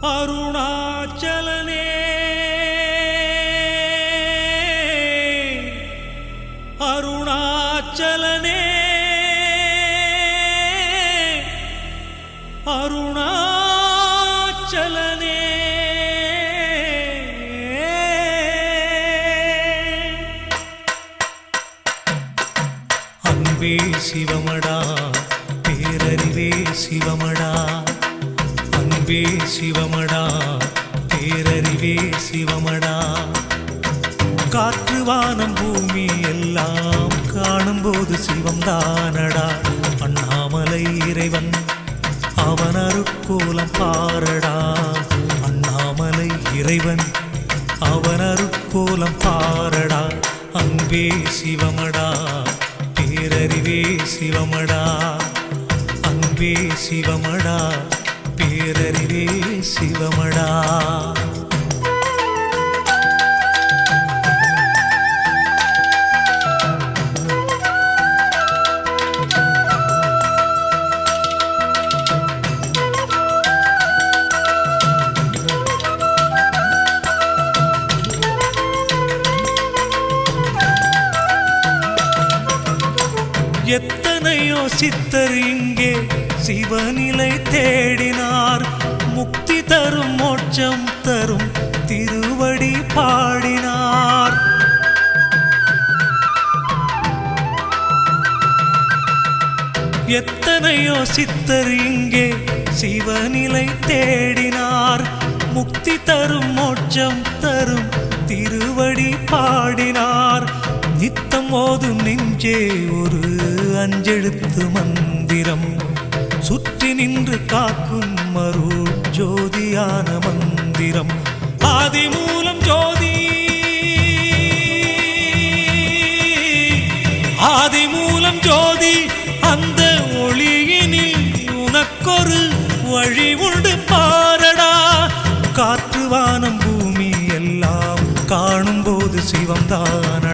அருணாச்சலனே அருணாச்சலனே அருணாச்சலனே அன்பே சிவமடா பேரறிவே சிவமடா அன்பே சிவமடா பேரறிவே சிவமடா காற்று வானம் பூமி எல்லாம் காணும்போது சிவம் தானடா அண்ணாமலை இறைவன் அவன் அருட்கோலம் பாரடா அண்ணாமலை இறைவன் அவன் அருட்கோலம் பாரடா அன்பே சிவமடா பேரறிவே சிவமடா அன்பே சிவமடா பேரறிவே சிவமடா எத்தனையோ சித்தர் இங்கே சிவநிலை தேடினார் முக்தி தரும் மோட்சம் தரும் திருவடி பாடினார் எத்தனையோ சித்தர் இங்கே சிவநிலை தேடினார் முக்தி தரும் மோட்சம் தரும் திருவடி பாடினார் நித்தம் ஓதும் நெஞ்சே ஒரு அஞ்செழுத்து மந்திரம் சுற்றி நின்று காக்கும் அருள் ஜோதியான மந்திரம் ஆதிமூலம் ஜோதி ஆதிமூலம் ஜோதி அந்த ஒளியினில் உனக்கொரு வழி உண்டு பாரடா காற்று வானம் பூமி எல்லாம் காணும்போது சிவம் தான